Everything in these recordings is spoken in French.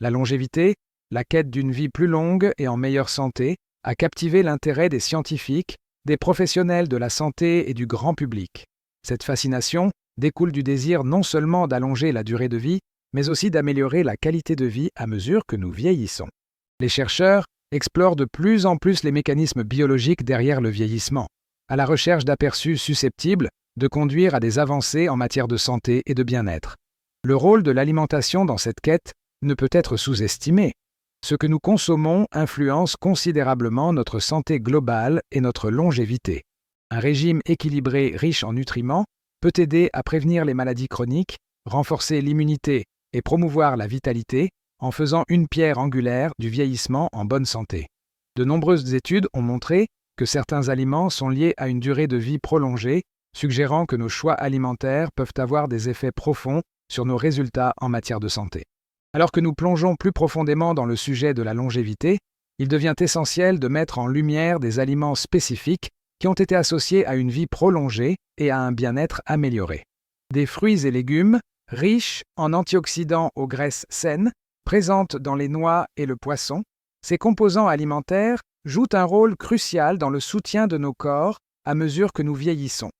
La longévité, la quête d'une vie plus longue et en meilleure santé, a captivé l'intérêt des scientifiques, des professionnels de la santé et du grand public. Cette fascination découle du désir non seulement d'allonger la durée de vie, mais aussi d'améliorer la qualité de vie à mesure que nous vieillissons. Les chercheurs explorent de plus en plus les mécanismes biologiques derrière le vieillissement, à la recherche d'aperçus susceptibles de conduire à des avancées en matière de santé et de bien-être. Le rôle de l'alimentation dans cette quête ne peut être sous-estimé. Ce que nous consommons influence considérablement notre santé globale et notre longévité. Un régime équilibré riche en nutriments peut aider à prévenir les maladies chroniques, renforcer l'immunité et promouvoir la vitalité en faisant une pierre angulaire du vieillissement en bonne santé. De nombreuses études ont montré que certains aliments sont liés à une durée de vie prolongée, suggérant que nos choix alimentaires peuvent avoir des effets profonds sur nos résultats en matière de santé. Alors que nous plongeons plus profondément dans le sujet de la longévité, il devient essentiel de mettre en lumière des aliments spécifiques qui ont été associés à une vie prolongée et à un bien-être amélioré. Des fruits et légumes riches en antioxydants aux graisses saines, présentes dans les noix et le poisson, ces composants alimentaires jouent un rôle crucial dans le soutien de nos corps à mesure que nous vieillissons.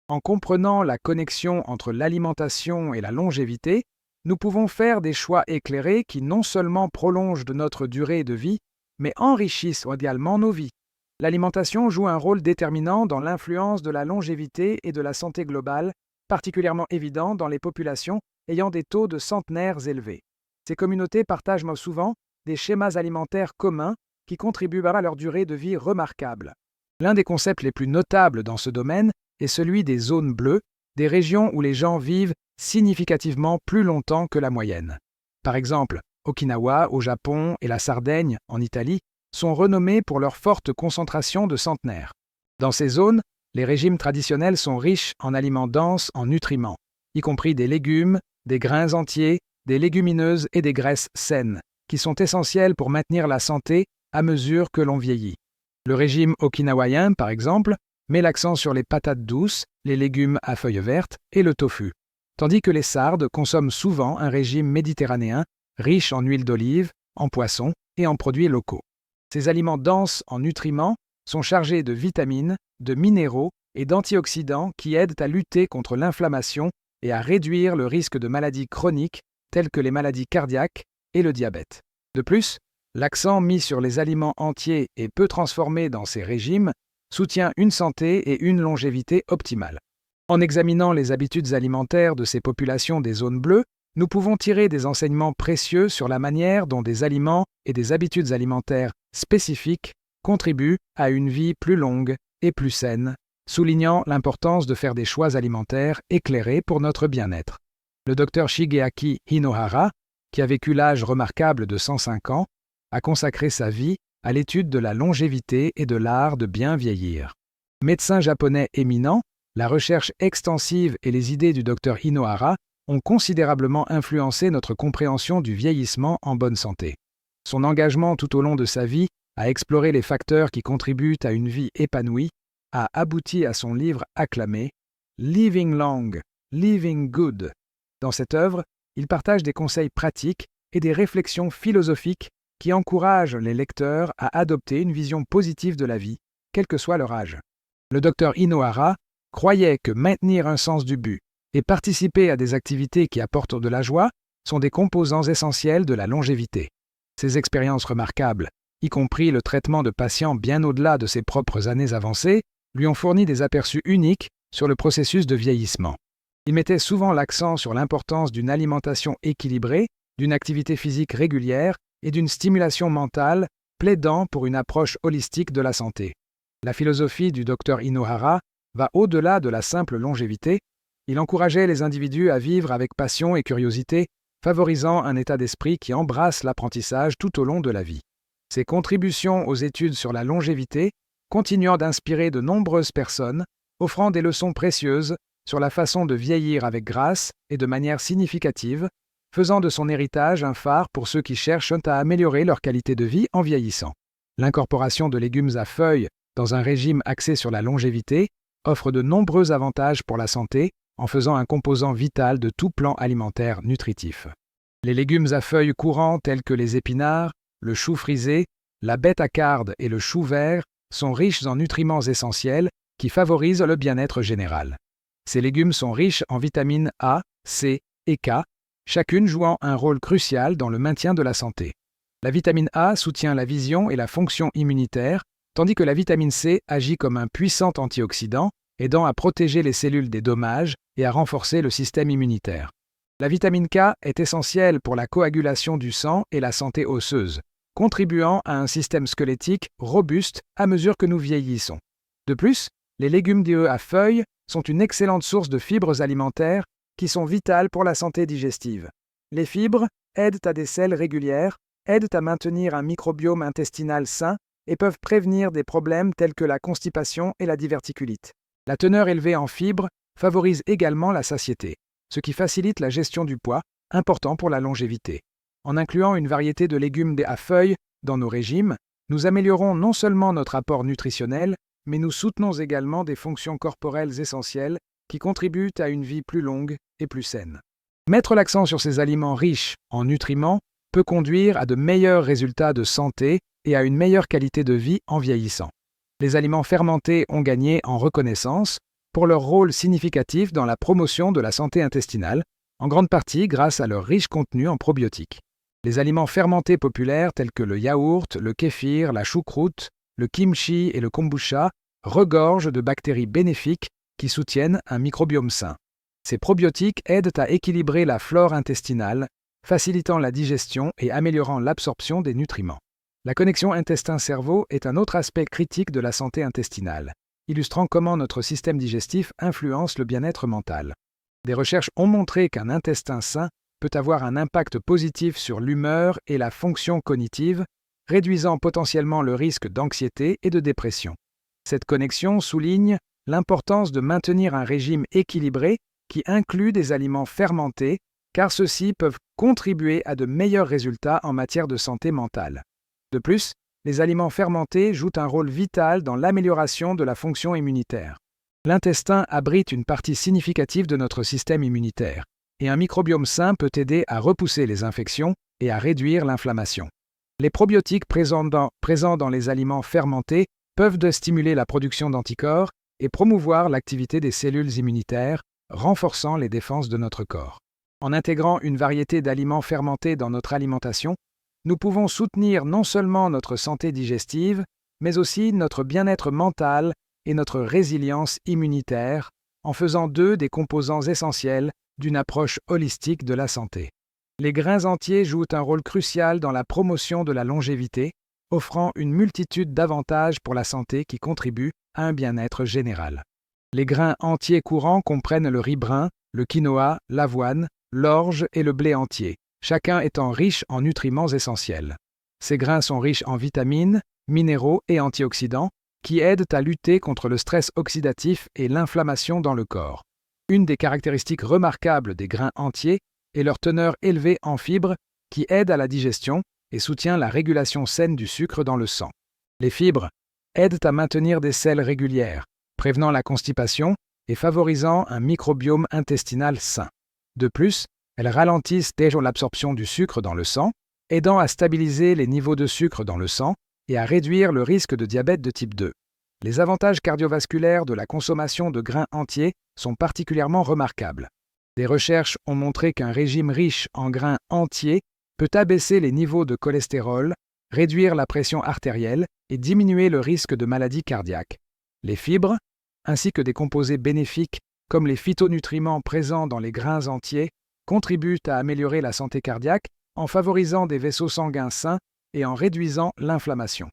En comprenant la connexion entre l'alimentation et la longévité, nous pouvons faire des choix éclairés qui non seulement prolongent de notre durée de vie, mais enrichissent également nos vies. L'alimentation joue un rôle déterminant dans l'influence de la longévité et de la santé globale, particulièrement évident dans les populations ayant des taux de centenaires élevés. Ces communautés partagent souvent des schémas alimentaires communs qui contribuent à leur durée de vie remarquable. L'un des concepts les plus notables dans ce domaine est celui des zones bleues, des régions où les gens vivent significativement plus longtemps que la moyenne. Par exemple, Okinawa au Japon et la Sardaigne en Italie sont renommés pour leur forte concentration de centenaires. Dans ces zones, les régimes traditionnels sont riches en aliments denses en nutriments, y compris des légumes, des grains entiers, des légumineuses et des graisses saines, qui sont essentielles pour maintenir la santé à mesure que l'on vieillit. Le régime okinawaien, par exemple, met l'accent sur les patates douces, les légumes à feuilles vertes et le tofu, tandis que les Sardes consomment souvent un régime méditerranéen riche en huile d'olive, en poissons et en produits locaux. Ces aliments denses en nutriments sont chargés de vitamines, de minéraux et d'antioxydants qui aident à lutter contre l'inflammation et à réduire le risque de maladies chroniques telles que les maladies cardiaques et le diabète. De plus, l'accent mis sur les aliments entiers et peu transformés dans ces régimes soutient une santé et une longévité optimales. En examinant les habitudes alimentaires de ces populations des zones bleues, nous pouvons tirer des enseignements précieux sur la manière dont des aliments et des habitudes alimentaires spécifiques contribuent à une vie plus longue et plus saine, soulignant l'importance de faire des choix alimentaires éclairés pour notre bien-être. Le docteur Shigeaki Hinohara, qui a vécu l'âge remarquable de 105 ans, a consacré sa vie à l'étude de la longévité et de l'art de bien vieillir. Médecin japonais éminent, la recherche extensive et les idées du docteur Hinohara ont considérablement influencé notre compréhension du vieillissement en bonne santé. Son engagement tout au long de sa vie à explorer les facteurs qui contribuent à une vie épanouie a abouti à son livre acclamé « Living Long, Living Good ». Dans cette œuvre, il partage des conseils pratiques et des réflexions philosophiques qui encouragent les lecteurs à adopter une vision positive de la vie, quel que soit leur âge. Le docteur Hinohara croyait que maintenir un sens du but et participer à des activités qui apportent de la joie sont des composants essentiels de la longévité. Ses expériences remarquables, y compris le traitement de patients bien au-delà de ses propres années avancées, lui ont fourni des aperçus uniques sur le processus de vieillissement. Il mettait souvent l'accent sur l'importance d'une alimentation équilibrée, d'une activité physique régulière et d'une stimulation mentale, plaidant pour une approche holistique de la santé. La philosophie du docteur Hinohara va au-delà de la simple longévité. Il encourageait les individus à vivre avec passion et curiosité, favorisant un état d'esprit qui embrasse l'apprentissage tout au long de la vie. Ses contributions aux études sur la longévité continuent d'inspirer de nombreuses personnes, offrant des leçons précieuses sur la façon de vieillir avec grâce et de manière significative, faisant de son héritage un phare pour ceux qui cherchent à améliorer leur qualité de vie en vieillissant. L'incorporation de légumes à feuilles dans un régime axé sur la longévité offre de nombreux avantages pour la santé en faisant un composant vital de tout plan alimentaire nutritif. Les légumes à feuilles courants tels que les épinards, le chou frisé, la bête à carde et le chou vert sont riches en nutriments essentiels qui favorisent le bien-être général. Ces légumes sont riches en vitamines A, C et K, chacune jouant un rôle crucial dans le maintien de la santé. La vitamine A soutient la vision et la fonction immunitaire, tandis que la vitamine C agit comme un puissant antioxydant, aidant à protéger les cellules des dommages et à renforcer le système immunitaire. La vitamine K est essentielle pour la coagulation du sang et la santé osseuse, contribuant à un système squelettique robuste à mesure que nous vieillissons. De plus, les légumes dits à feuilles sont une excellente source de fibres alimentaires qui sont vitales pour la santé digestive. Les fibres aident à des selles régulières, aident à maintenir un microbiome intestinal sain et peuvent prévenir des problèmes tels que la constipation et la diverticulite. La teneur élevée en fibres favorise également la satiété, ce qui facilite la gestion du poids, important pour la longévité. En incluant une variété de légumes à feuilles dans nos régimes, nous améliorons non seulement notre apport nutritionnel, mais nous soutenons également des fonctions corporelles essentielles qui contribuent à une vie plus longue et plus saine. Mettre l'accent sur ces aliments riches en nutriments peut conduire à de meilleurs résultats de santé et à une meilleure qualité de vie en vieillissant. Les aliments fermentés ont gagné en reconnaissance pour leur rôle significatif dans la promotion de la santé intestinale, en grande partie grâce à leur riche contenu en probiotiques. Les aliments fermentés populaires tels que le yaourt, le kéfir, la choucroute, le kimchi et le kombucha regorgent de bactéries bénéfiques qui soutiennent un microbiome sain. Ces probiotiques aident à équilibrer la flore intestinale, facilitant la digestion et améliorant l'absorption des nutriments. La connexion intestin-cerveau est un autre aspect critique de la santé intestinale, illustrant comment notre système digestif influence le bien-être mental. Des recherches ont montré qu'un intestin sain peut avoir un impact positif sur l'humeur et la fonction cognitive, réduisant potentiellement le risque d'anxiété et de dépression. Cette connexion souligne l'importance de maintenir un régime équilibré qui inclut des aliments fermentés, car ceux-ci peuvent contribuer à de meilleurs résultats en matière de santé mentale. De plus, les aliments fermentés jouent un rôle vital dans l'amélioration de la fonction immunitaire. L'intestin abrite une partie significative de notre système immunitaire, et un microbiome sain peut aider à repousser les infections et à réduire l'inflammation. Les probiotiques présents dans les aliments fermentés peuvent stimuler la production d'anticorps et promouvoir l'activité des cellules immunitaires, renforçant les défenses de notre corps. En intégrant une variété d'aliments fermentés dans notre alimentation, nous pouvons soutenir non seulement notre santé digestive, mais aussi notre bien-être mental et notre résilience immunitaire, en faisant d'eux des composants essentiels d'une approche holistique de la santé. Les grains entiers jouent un rôle crucial dans la promotion de la longévité, offrant une multitude d'avantages pour la santé qui contribuent à un bien-être général. Les grains entiers courants comprennent le riz brun, le quinoa, l'avoine, l'orge et le blé entier, chacun étant riche en nutriments essentiels. Ces grains sont riches en vitamines, minéraux et antioxydants qui aident à lutter contre le stress oxydatif et l'inflammation dans le corps. Une des caractéristiques remarquables des grains entiers est leur teneur élevée en fibres qui aide à la digestion et soutient la régulation saine du sucre dans le sang. Les fibres aident à maintenir des selles régulières, prévenant la constipation et favorisant un microbiome intestinal sain. De plus, elles ralentissent déjà l'absorption du sucre dans le sang, aidant à stabiliser les niveaux de sucre dans le sang et à réduire le risque de diabète de type 2. Les avantages cardiovasculaires de la consommation de grains entiers sont particulièrement remarquables. Des recherches ont montré qu'un régime riche en grains entiers peut abaisser les niveaux de cholestérol, réduire la pression artérielle et diminuer le risque de maladies cardiaques. Les fibres, ainsi que des composés bénéfiques comme les phytonutriments présents dans les grains entiers, contribuent à améliorer la santé cardiaque en favorisant des vaisseaux sanguins sains et en réduisant l'inflammation.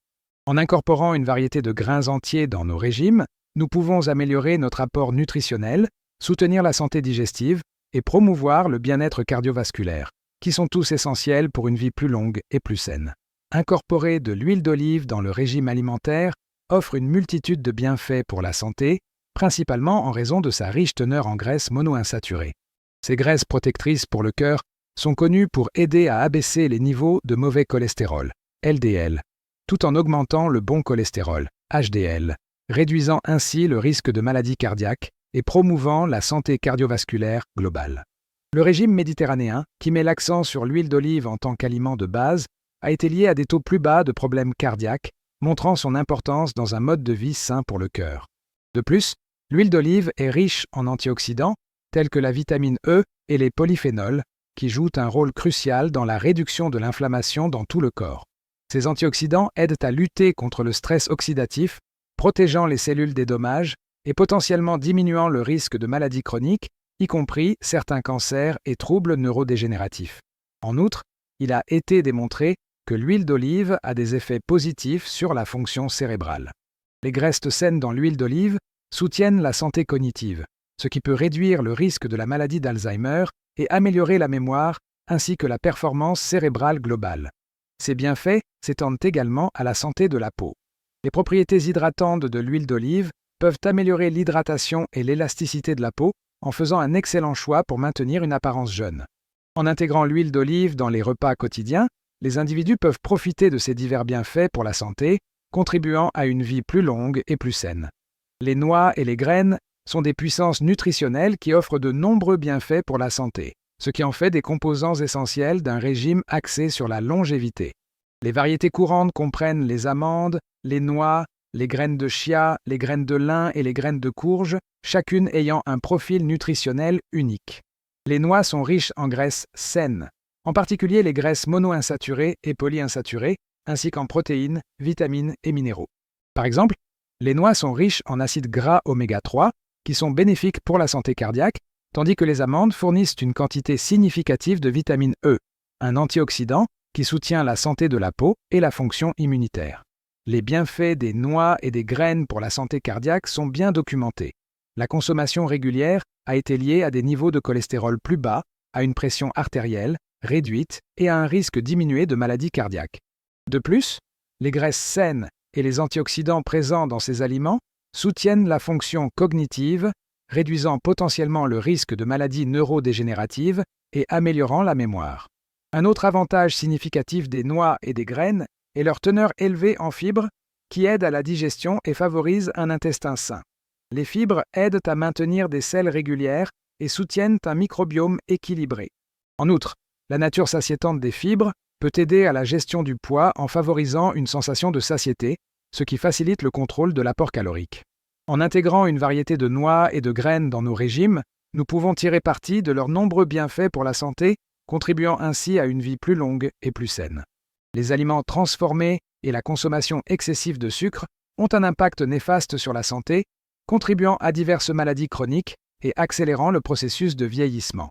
En incorporant une variété de grains entiers dans nos régimes, nous pouvons améliorer notre apport nutritionnel, soutenir la santé digestive et promouvoir le bien-être cardiovasculaire, qui sont tous essentiels pour une vie plus longue et plus saine. Incorporer de l'huile d'olive dans le régime alimentaire offre une multitude de bienfaits pour la santé, principalement en raison de sa riche teneur en graisses monoinsaturées. Ces graisses protectrices pour le cœur sont connues pour aider à abaisser les niveaux de mauvais cholestérol, LDL, tout en augmentant le bon cholestérol, HDL, réduisant ainsi le risque de maladies cardiaques et promouvant la santé cardiovasculaire globale. Le régime méditerranéen, qui met l'accent sur l'huile d'olive en tant qu'aliment de base, a été lié à des taux plus bas de problèmes cardiaques, montrant son importance dans un mode de vie sain pour le cœur. De plus, l'huile d'olive est riche en antioxydants, tels que la vitamine E et les polyphénols, qui jouent un rôle crucial dans la réduction de l'inflammation dans tout le corps. Ces antioxydants aident à lutter contre le stress oxydatif, protégeant les cellules des dommages et potentiellement diminuant le risque de maladies chroniques, y compris certains cancers et troubles neurodégénératifs. En outre, il a été démontré que l'huile d'olive a des effets positifs sur la fonction cérébrale. Les graisses saines dans l'huile d'olive soutiennent la santé cognitive, ce qui peut réduire le risque de la maladie d'Alzheimer et améliorer la mémoire ainsi que la performance cérébrale globale. Ces bienfaits s'étendent également à la santé de la peau. Les propriétés hydratantes de l'huile d'olive peuvent améliorer l'hydratation et l'élasticité de la peau en faisant un excellent choix pour maintenir une apparence jeune. En intégrant l'huile d'olive dans les repas quotidiens, les individus peuvent profiter de ces divers bienfaits pour la santé, contribuant à une vie plus longue et plus saine. Les noix et les graines sont des puissances nutritionnelles qui offrent de nombreux bienfaits pour la santé, ce qui en fait des composants essentiels d'un régime axé sur la longévité. Les variétés courantes comprennent les amandes, les noix, les graines de chia, les graines de lin et les graines de courge, chacune ayant un profil nutritionnel unique. Les noix sont riches en graisses saines, en particulier les graisses monoinsaturées et polyinsaturées, ainsi qu'en protéines, vitamines et minéraux. Par exemple, les noix sont riches en acides gras oméga 3, qui sont bénéfiques pour la santé cardiaque, tandis que les amandes fournissent une quantité significative de vitamine E, un antioxydant qui soutient la santé de la peau et la fonction immunitaire. Les bienfaits des noix et des graines pour la santé cardiaque sont bien documentés. La consommation régulière a été liée à des niveaux de cholestérol plus bas, à une pression artérielle réduite et à un risque diminué de maladies cardiaques. De plus, les graisses saines et les antioxydants présents dans ces aliments soutiennent la fonction cognitive, réduisant potentiellement le risque de maladies neurodégénératives et améliorant la mémoire. Un autre avantage significatif des noix et des graines est leur teneur élevée en fibres qui aident à la digestion et favorisent un intestin sain. Les fibres aident à maintenir des selles régulières et soutiennent un microbiome équilibré. En outre, la nature satiétante des fibres peut aider à la gestion du poids en favorisant une sensation de satiété, ce qui facilite le contrôle de l'apport calorique. En intégrant une variété de noix et de graines dans nos régimes, nous pouvons tirer parti de leurs nombreux bienfaits pour la santé, contribuant ainsi à une vie plus longue et plus saine. Les aliments transformés et la consommation excessive de sucre ont un impact néfaste sur la santé, contribuant à diverses maladies chroniques et accélérant le processus de vieillissement.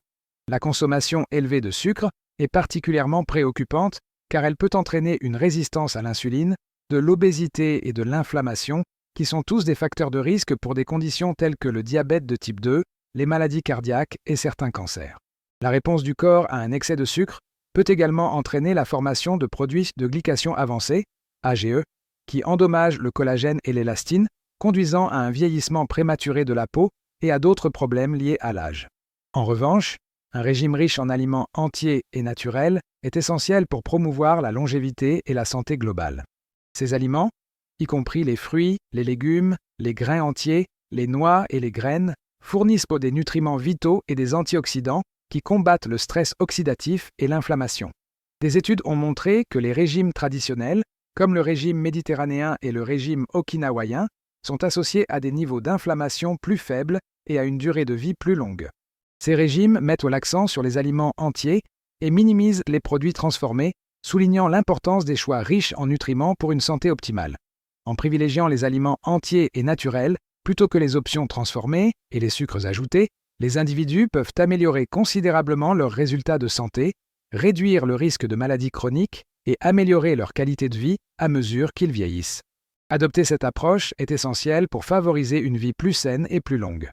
La consommation élevée de sucre est particulièrement préoccupante car elle peut entraîner une résistance à l'insuline, de l'obésité et de l'inflammation, qui sont tous des facteurs de risque pour des conditions telles que le diabète de type 2, les maladies cardiaques et certains cancers. La réponse du corps à un excès de sucre peut également entraîner la formation de produits de glycation avancée, AGE, qui endommagent le collagène et l'élastine, conduisant à un vieillissement prématuré de la peau et à d'autres problèmes liés à l'âge. En revanche, un régime riche en aliments entiers et naturels est essentiel pour promouvoir la longévité et la santé globale. Ces aliments, y compris les fruits, les légumes, les grains entiers, les noix et les graines, fournissent des nutriments vitaux et des antioxydants qui combattent le stress oxydatif et l'inflammation. Des études ont montré que les régimes traditionnels, comme le régime méditerranéen et le régime okinawaïen, sont associés à des niveaux d'inflammation plus faibles et à une durée de vie plus longue. Ces régimes mettent l'accent sur les aliments entiers et minimisent les produits transformés, soulignant l'importance des choix riches en nutriments pour une santé optimale. En privilégiant les aliments entiers et naturels, plutôt que les options transformées et les sucres ajoutés, les individus peuvent améliorer considérablement leurs résultats de santé, réduire le risque de maladies chroniques et améliorer leur qualité de vie à mesure qu'ils vieillissent. Adopter cette approche est essentiel pour favoriser une vie plus saine et plus longue.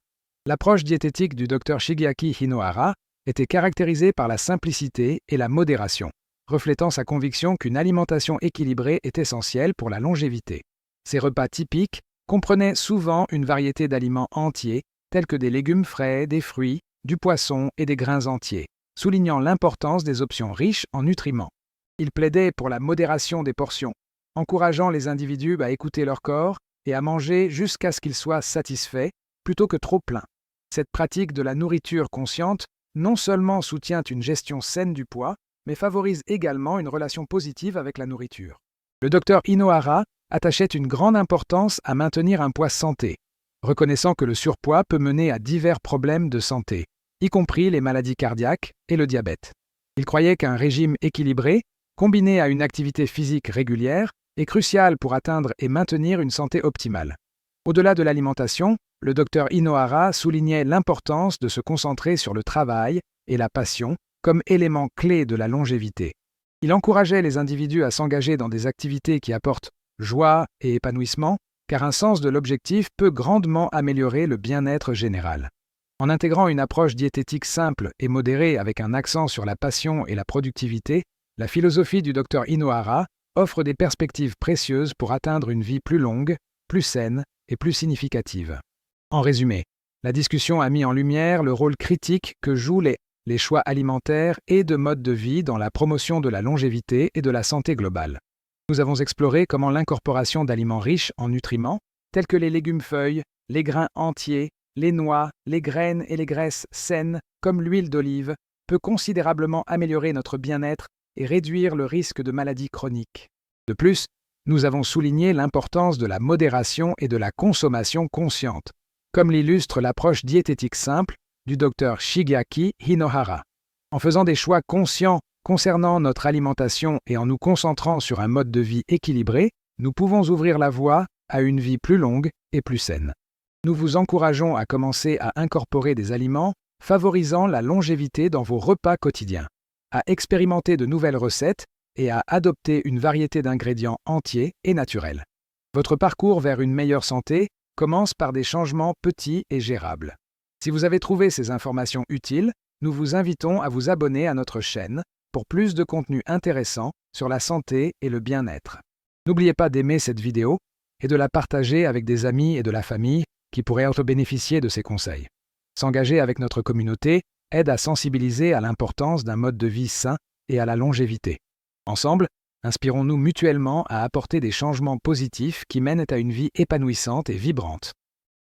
L'approche diététique du Dr Shigeaki Hinohara était caractérisée par la simplicité et la modération, reflétant sa conviction qu'une alimentation équilibrée est essentielle pour la longévité. Ces repas typiques comprenaient souvent une variété d'aliments entiers, tels que des légumes frais, des fruits, du poisson et des grains entiers, soulignant l'importance des options riches en nutriments. Il plaidait pour la modération des portions, encourageant les individus à écouter leur corps et à manger jusqu'à ce qu'ils soient satisfaits, plutôt que trop pleins. Cette pratique de la nourriture consciente non seulement soutient une gestion saine du poids, mais favorise également une relation positive avec la nourriture. Le docteur Inohara attachait une grande importance à maintenir un poids santé, reconnaissant que le surpoids peut mener à divers problèmes de santé, y compris les maladies cardiaques et le diabète. Il croyait qu'un régime équilibré, combiné à une activité physique régulière, est crucial pour atteindre et maintenir une santé optimale. Au-delà de l'alimentation, le docteur Inohara soulignait l'importance de se concentrer sur le travail et la passion comme éléments clés de la longévité. Il encourageait les individus à s'engager dans des activités qui apportent joie et épanouissement, car un sens de l'objectif peut grandement améliorer le bien-être général. En intégrant une approche diététique simple et modérée avec un accent sur la passion et la productivité, la philosophie du docteur Inohara offre des perspectives précieuses pour atteindre une vie plus longue, plus saine et plus significative. En résumé, la discussion a mis en lumière le rôle critique que jouent les choix alimentaires et de mode de vie dans la promotion de la longévité et de la santé globale. Nous avons exploré comment l'incorporation d'aliments riches en nutriments, tels que les légumes-feuilles, les grains entiers, les noix, les graines et les graisses saines, comme l'huile d'olive, peut considérablement améliorer notre bien-être et réduire le risque de maladies chroniques. De plus, nous avons souligné l'importance de la modération et de la consommation consciente, comme l'illustre l'approche diététique simple du docteur Shigeaki Inohara. En faisant des choix conscients concernant notre alimentation et en nous concentrant sur un mode de vie équilibré, nous pouvons ouvrir la voie à une vie plus longue et plus saine. Nous vous encourageons à commencer à incorporer des aliments favorisant la longévité dans vos repas quotidiens, à expérimenter de nouvelles recettes et à adopter une variété d'ingrédients entiers et naturels. Votre parcours vers une meilleure santé commence par des changements petits et gérables. Si vous avez trouvé ces informations utiles, nous vous invitons à vous abonner à notre chaîne pour plus de contenu intéressant sur la santé et le bien-être. N'oubliez pas d'aimer cette vidéo et de la partager avec des amis et de la famille qui pourraient en bénéficier de ces conseils. S'engager avec notre communauté aide à sensibiliser à l'importance d'un mode de vie sain et à la longévité. Ensemble, inspirons-nous mutuellement à apporter des changements positifs qui mènent à une vie épanouissante et vibrante.